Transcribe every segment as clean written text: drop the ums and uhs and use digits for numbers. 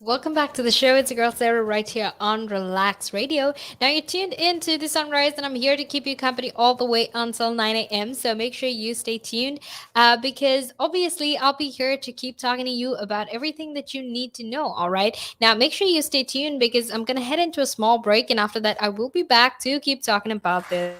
Welcome back to the show. It's your girl Sarah right here on Relax Radio. Now you're tuned into the sunrise, and I'm here to keep you company all the way until 9 a.m. So make sure you stay tuned because obviously I'll be here to keep talking to you about everything that you need to know. All right. Now make sure you stay tuned because I'm going to head into a small break, and after that, I will be back to keep talking about this.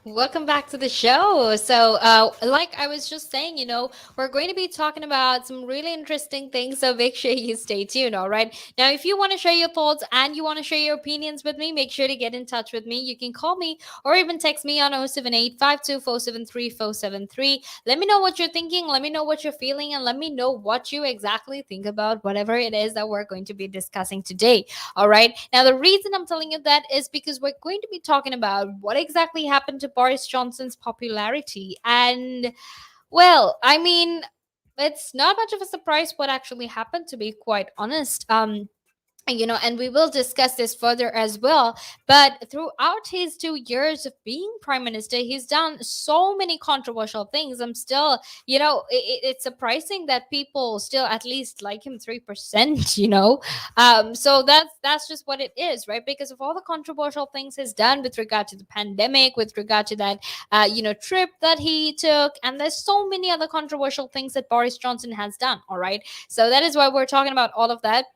Welcome back to the show. Like I was just saying, we're going to be talking about some really interesting things. So make sure you stay tuned. All right. Now, if you want to share your thoughts and you want to share your opinions with me, make sure to get in touch with me. You can call me or even text me on 078 Let me know what you're thinking. Let me know what you're feeling. And let me know what you exactly think about whatever it is that we're going to be discussing today. All right. Now, the reason I'm telling you that is because we're going to be talking about what exactly happened to Boris Johnson's popularity. And, well, I mean, it's not much of a surprise what actually happened, to be quite honest. And we will discuss this further as well. But throughout his 2 years of being prime minister, he's done so many controversial things. I'm still, it's surprising that people still at least like him 3%. So that's just what it is, right? Because of all the controversial things he's done with regard to the pandemic, with regard to that, trip that he took, and there's so many other controversial things that Boris Johnson has done. All right, so that is why we're talking about all of that.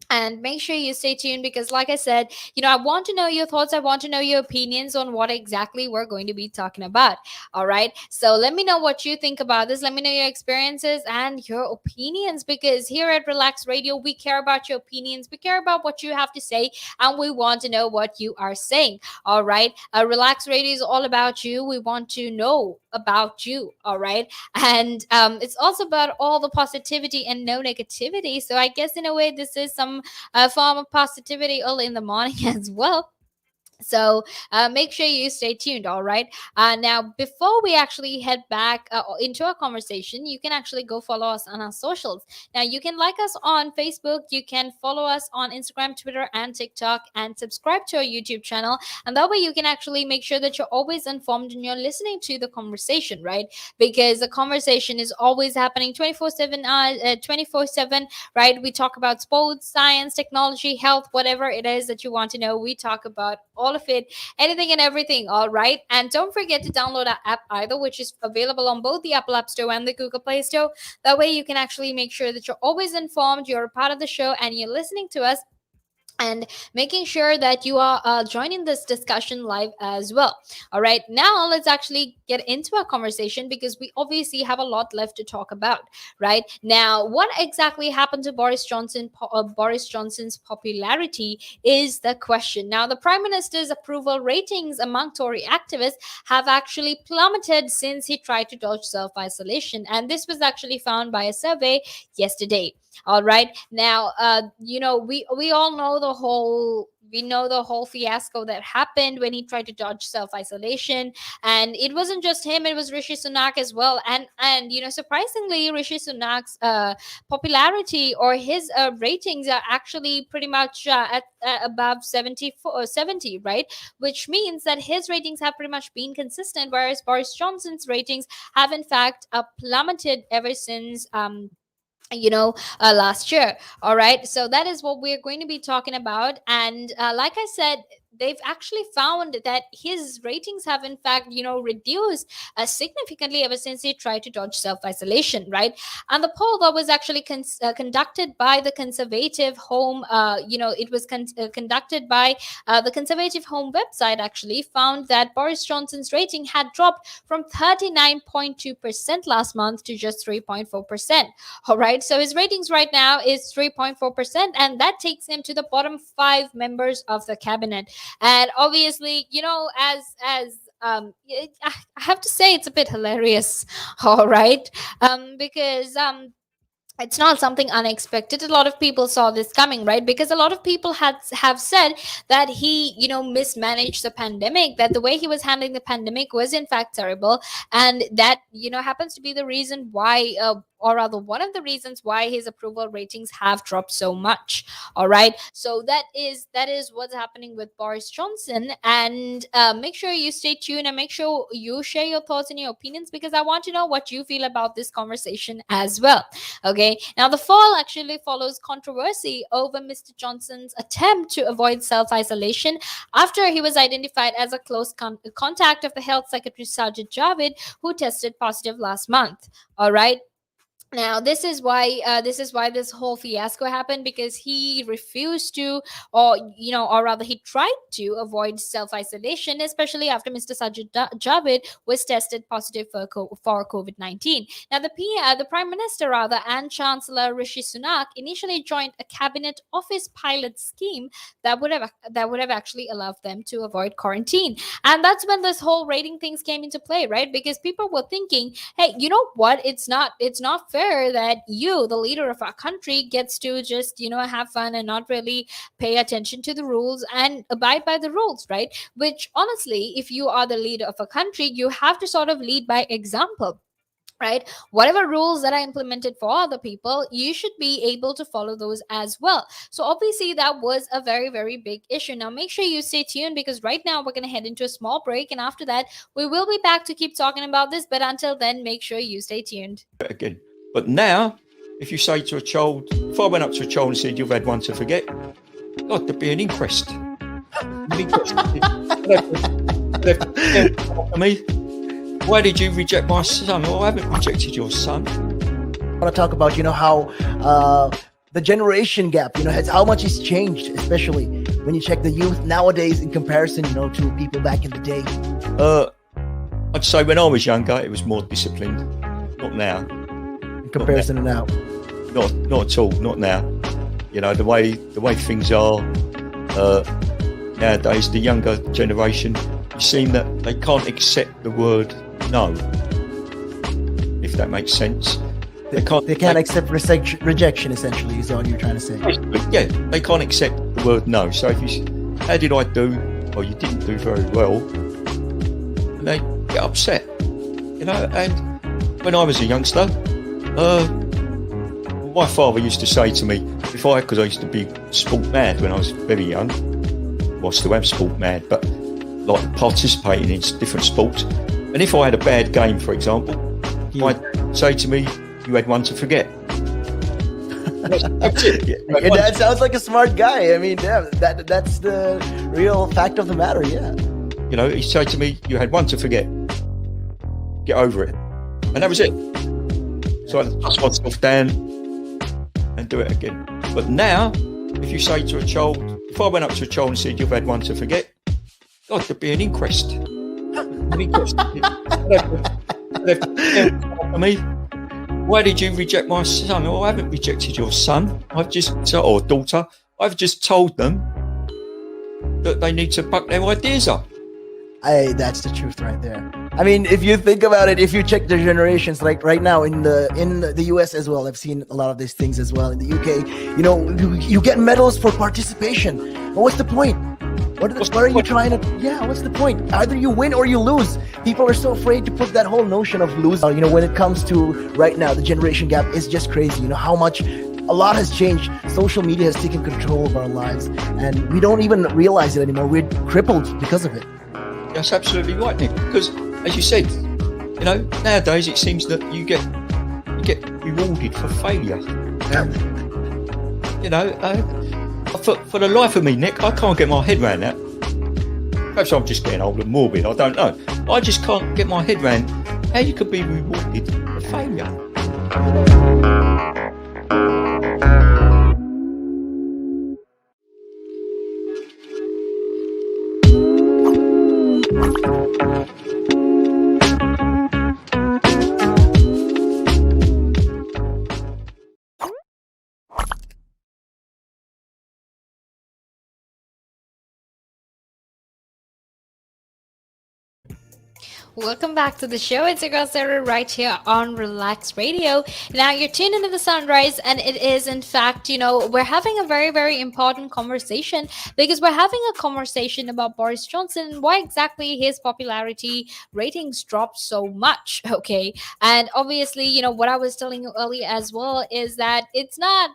And make sure you stay tuned because, like I said, I want to know your thoughts. I want to know your opinions on what exactly we're going to be talking about. All right, so let me know what you think about this. Let me know your experiences and your opinions, because here at Relax Radio, we care about your opinions, we care about what you have to say, and we want to know what you are saying. All right, Relax Radio is all about you. We want to know about you. All right, and it's also about all the positivity and no negativity. So I guess in a way this is some form of positivity early in the morning as well. So make sure you stay tuned. All right, now before we actually head back into our conversation, you can actually go follow us on our socials. Now you can like us on Facebook, you can follow us on Instagram, Twitter, and TikTok, and subscribe to our YouTube channel. And that way you can actually make sure that you're always informed and you're listening to the conversation, right? Because the conversation is always happening 24/7, 24/7, right? We talk about sports, science, technology, health, whatever it is that you want to know, we talk about all of it, anything and everything. All right. And don't forget to download our app either, which is available on both the Apple App Store and the Google Play Store. That way you can actually make sure that you're always informed, you're a part of the show, and you're listening to us and making sure that you are joining this discussion live as well. All right, now let's actually get into our conversation because we obviously have a lot left to talk about. Right now, what exactly happened to Boris Johnson's popularity is the question. Now, the Prime Minister's approval ratings among Tory activists have actually plummeted since he tried to dodge self-isolation, and this was actually found by a survey yesterday. All right. Now, we all know the whole fiasco that happened when he tried to dodge self-isolation, and it wasn't just him; it was Rishi Sunak as well. And surprisingly, Rishi Sunak's popularity or his ratings are actually pretty much at above 70, right? Which means that his ratings have pretty much been consistent, whereas Boris Johnson's ratings have in fact plummeted ever since last year. All right, so that is what we're going to be talking about. And like I said, they've actually found that his ratings have in fact reduced significantly ever since he tried to dodge self-isolation, right? And the poll that was actually conducted by the Conservative Home it was conducted by the Conservative Home website, actually found that Boris Johnson's rating had dropped from 39.2% last month to just 3.4%. All right, so his ratings right now is 3.4%, and that takes him to the bottom 5 members of the cabinet. And obviously, I have to say it's a bit hilarious. All right, because it's not something unexpected. A lot of people saw this coming, right? Because a lot of people have said that he mismanaged the pandemic, that the way he was handling the pandemic was in fact terrible, and that happens to be the reason why or rather one of the reasons why his approval ratings have dropped so much. All right, so that is what's happening with Boris Johnson. And make sure you stay tuned and make sure you share your thoughts and your opinions, because I want to know what you feel about this conversation as well. Okay, now the fall actually follows controversy over Mr. Johnson's attempt to avoid self-isolation after he was identified as a close contact of the Health Secretary Sajid Javid, who tested positive last month. All right, now this is why this whole fiasco happened, because he refused to, or rather he tried to avoid self-isolation, especially after Mr. Sajid Javid was tested positive for COVID-19. Now the Prime Minister rather and Chancellor Rishi Sunak initially joined a cabinet office pilot scheme that would have actually allowed them to avoid quarantine. And that's when this whole rating things came into play, right? Because people were thinking, hey, you know what, it's not fair that you, the leader of our country, gets to just have fun and not really pay attention to the rules and abide by the rules, right? Which honestly, if you are the leader of a country, you have to sort of lead by example, right? Whatever rules that are implemented for other people, you should be able to follow those as well. So obviously that was a very, very big issue. Now make sure you stay tuned, because right now we're going to head into a small break, and after that we will be back to keep talking about this. But until then, make sure you stay tuned. Again. But now, if you say to a child, if I went up to a child and said, you've had one to forget, God, there'd be an inquest. Why did you reject my son? Well, I haven't rejected your son. I want to talk about, how the generation gap, how much it's changed, especially when you check the youth nowadays in comparison, to people back in the day. I'd say when I was younger, it was more disciplined. Not now. Comparison to now, not at all, not now. The way things are nowadays, the younger generation, you seem that they can't accept the word no, if that makes sense. They can't accept rejection, essentially, is all you're trying to say. Yeah, they can't accept the word no. So if you, how did I do? Or you didn't do very well, and they get upset, and when I was a youngster, my father used to say to me, because I used to be sport mad when I was very young, well, I still am sport mad, but like participating in different sports. And if I had a bad game, for example, he might say to me, you had one to forget. That's it. Your dad sounds like a smart guy. I mean, yeah, that's the real fact of the matter. Yeah. You know, he said to me, "You had one to forget. Get over it," and that was it. So I dust myself down and do it again. But now, if you say to a child, if I went up to a child and said, "You've had one to forget," God, there'd be an inquest. An inquest. They'd have me. Why did you reject my son? Oh, I haven't rejected your son. Or daughter. I've just told them that they need to buck their ideas up. That's the truth right there. I mean, if you think about it, if you check the generations, like right now in the US as well, I've seen a lot of these things as well. In the UK, you know, you get medals for participation. But what's the point? What are you trying to? Yeah, what's the point? Either you win or you lose. People are so afraid to put that whole notion of losing. You know, when it comes to right now, the generation gap is just crazy. You know how much. A lot has changed. Social media has taken control of our lives, and we don't even realize it anymore. We're crippled because of it. That's absolutely right, Nick. Because, as you said, you know, nowadays it seems that you get rewarded for failure. You know, for the life of me, Nick, I can't get my head around that. Perhaps I'm just getting old and morbid. I don't know. I just can't get my head around how you could be rewarded for failure. Welcome back to the show. It's your girl Sarah right here on Relax Radio. Now you're tuned into the sunrise, and it is, in fact, you know, we're having a very, very important conversation because we're having a conversation about Boris Johnson and why exactly his popularity ratings dropped so much. Okay. And obviously, you know, what I was telling you earlier as well is that it's not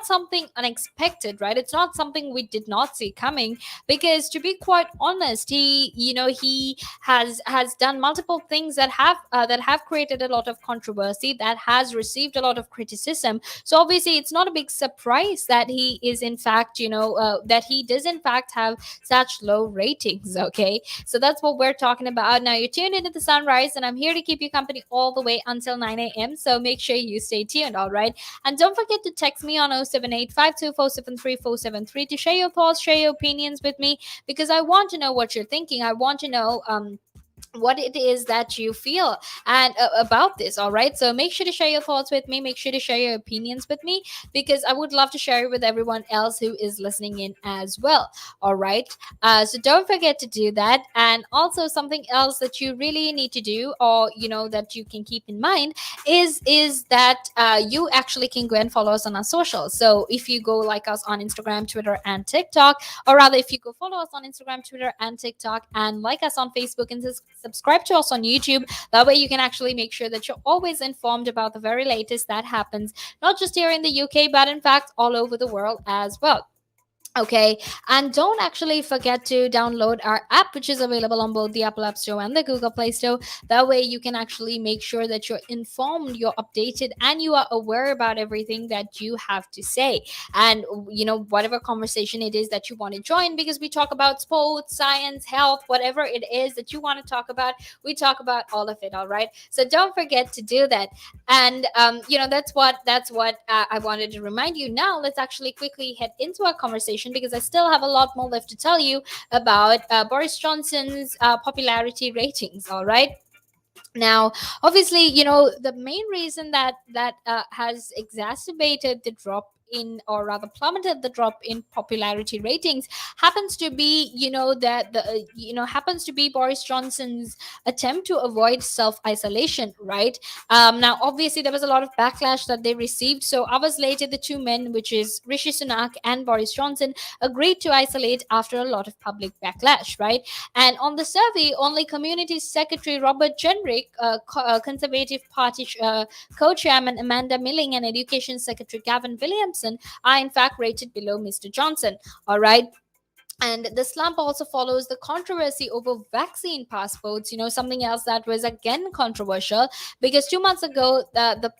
something unexpected, right? It's not something we did not see coming, because to be quite honest, he has done multiple things that have created a lot of controversy, that has received a lot of criticism. So obviously it's not a big surprise that he is in fact, that he does in fact have such low ratings. Okay, so that's what we're talking about. Now you're tuned into the sunrise, and I'm here to keep you company all the way until 9 a.m, so make sure you stay tuned. All right, and don't forget to text me on 078 to share your thoughts, share your opinions with me, because I want to know what you're thinking. I want to know what it is that you feel and about this. All right, so make sure to share your thoughts with me, make sure to share your opinions with me, because I would love to share it with everyone else who is listening in as well. All right, so don't forget to do that. And also something else that you really need to do, or that you can keep in mind, is that you actually can go and follow us on our socials. So if you go like us on Instagram, Twitter, and TikTok, or rather if you go follow us on Instagram, Twitter, and TikTok, and like us on Facebook, and subscribe to us on YouTube. That way you can actually make sure that you're always informed about the very latest that happens, not just here in the UK, but in fact all over the world as well. Okay, and don't actually forget to download our app, which is available on both the Apple App Store and the Google Play Store. That way you can actually make sure that you're informed, you're updated, and you are aware about everything that you have to say. And whatever conversation it is that you want to join, because we talk about sports, science, health, whatever it is that you want to talk about, we talk about all of it. All right, so don't forget to do that. And that's what I wanted to remind you. Now let's actually quickly head into our conversation, because I still have a lot more left to tell you about Boris Johnson's popularity ratings. All right. Now, obviously, the main reason that has exacerbated the drop in, or rather plummeted the drop in popularity ratings, happens to be happens to be Boris Johnson's attempt to avoid self-isolation, right? Now obviously there was a lot of backlash that they received. So hours later, the two men, which is Rishi Sunak and Boris Johnson, agreed to isolate after a lot of public backlash, right? And on the survey, only Community Secretary Robert Jenrick, Conservative Party co-chairman Amanda Milling, and Education Secretary Gavin Williamson are in fact rated below Mr. Johnson. All right. And the slump also follows the controversy over vaccine passports, something else that was again controversial, because 2 months ago, the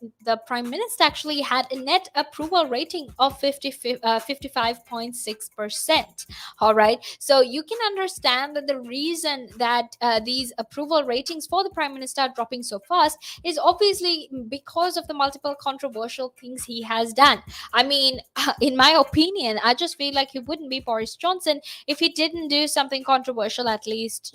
prime minister actually had a net approval rating of 55.6%. All right. So you can understand that the reason that these approval ratings for the prime minister are dropping so fast is obviously because of the multiple controversial things he has done. I mean, in my opinion, I just feel like he wouldn't be Boris Johnson if he didn't do something controversial. At least,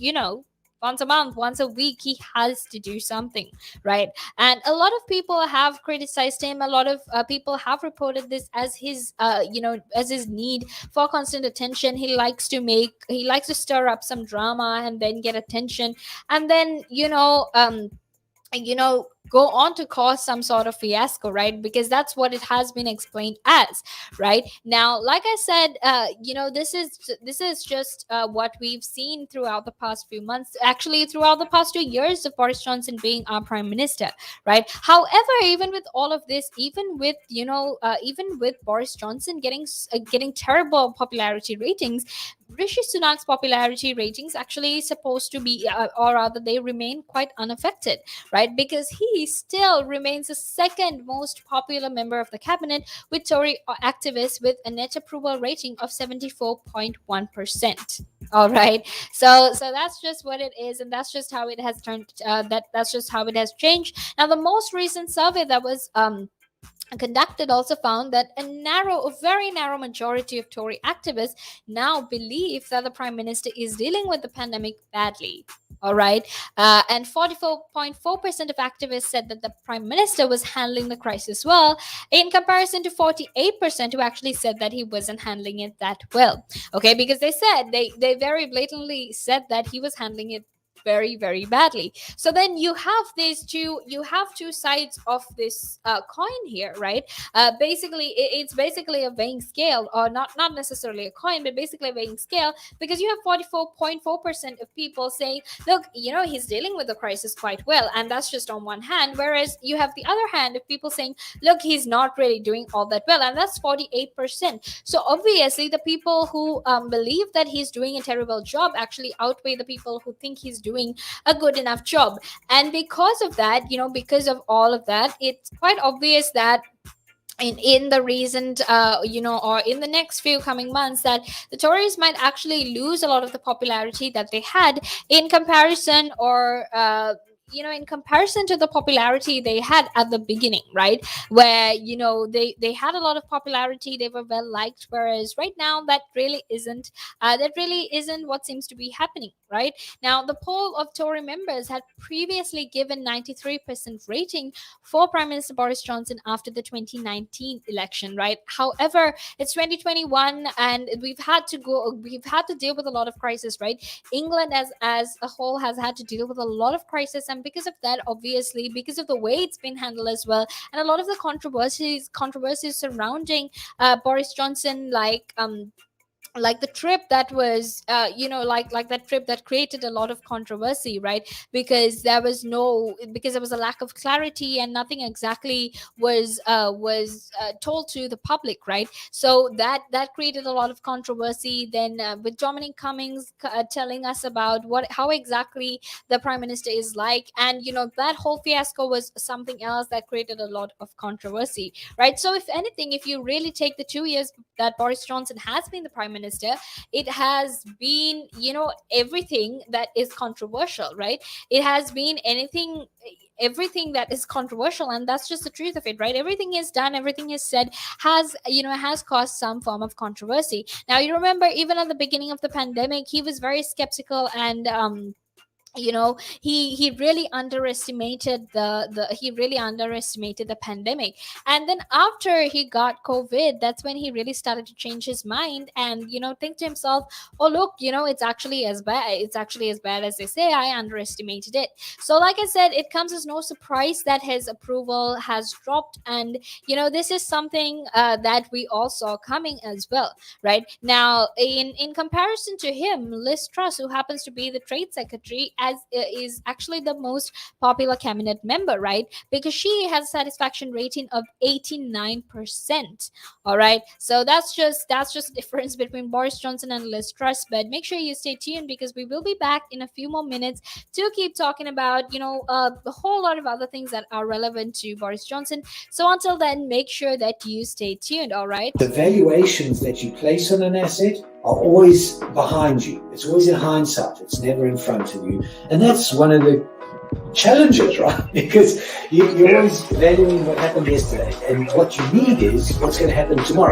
once a month, once a week, he has to do something, right? And a lot of people have criticized him. A lot of people have reported this as his as his need for constant attention. He likes to stir up some drama and then get attention, and then go on to cause some sort of fiasco, right? Because that's what it has been explained as. Right now, like I said, this is just what we've seen throughout the past few months, actually throughout the past 2 years of Boris Johnson being our prime minister, right? However, even with all of this, even with Boris Johnson getting terrible popularity ratings, Rishi Sunak's popularity ratings actually supposed to be, or rather, they remain quite unaffected, right? Because he still remains the second most popular member of the cabinet, with Tory activists with a net approval rating of 74.1%. All right, so that's just what it is, and that's just how it has turned. That's just how it has changed. Now, the most recent survey that was conducted also found that a very narrow majority of Tory activists now believe that the prime minister is dealing with the pandemic badly. All right. And 44.4% of activists said that the prime minister was handling the crisis well, in comparison to 48% who actually said that he wasn't handling it that well. Okay, because they very blatantly said that he was handling it very, very badly. So then you have two sides of this coin here, right? Basically, it's basically a weighing scale, or not necessarily a coin, but basically a weighing scale, because you have 44.4% of people saying, look, he's dealing with the crisis quite well, and that's just on one hand, whereas you have the other hand of people saying, look, he's not really doing all that well, and that's 48%. So obviously, the people who believe that he's doing a terrible job actually outweigh the people who think he's doing a good enough job. And because of that, because of all of that, it's quite obvious that in the recent or in the next few coming months, that the Tories might actually lose a lot of the popularity that they had in comparison, or in comparison to the popularity they had at the beginning, right? Where they had a lot of popularity, they were well liked, whereas right now that really isn't what seems to be happening, right? Now, the poll of Tory members had previously given 93% rating for Prime Minister Boris Johnson after the 2019 election, right? However, it's 2021, and we've had to deal with a lot of crisis, right? England as a whole has had to deal with a lot of crisis, and because of that, obviously, because of the way it's been handled as well, and a lot of the controversies surrounding Boris Johnson, like the trip that was like that trip that created a lot of controversy, right? Because there was a lack of clarity, and nothing exactly was told to the public, right? So that created a lot of controversy. Then with Dominic Cummings telling us about how exactly the prime minister is like, and that whole fiasco was something else that created a lot of controversy, right? So if anything, if you really take the 2 years that Boris Johnson has been the prime minister, it has been, everything that is controversial, right? It has been everything that is controversial, and that's just the truth of it, right? Everything is done, everything is said, has caused some form of controversy. Now, you remember, even at the beginning of the pandemic, he was very skeptical, and he really underestimated the pandemic. And then after he got COVID, that's when he really started to change his mind, and think to himself, oh look, it's actually as bad as they say. I underestimated it. So like I said, it comes as no surprise that his approval has dropped, and this is something that we all saw coming as well. Right now, in comparison to him, Liz Truss, who happens to be the trade secretary, as is actually the most popular cabinet member, right? Because she has a satisfaction rating of 89%. All right, so that's just difference between Boris Johnson and Liz Truss. But make sure you stay tuned, because we will be back in a few more minutes to keep talking about a whole lot of other things that are relevant to Boris Johnson. So until then, make sure that you stay tuned. All right. The valuations that you place on an asset are always behind you. It's always in hindsight. It's never in front of you. And that's one of the challenges, right? Because you're always valuing what happened yesterday. And what you need is what's going to happen tomorrow.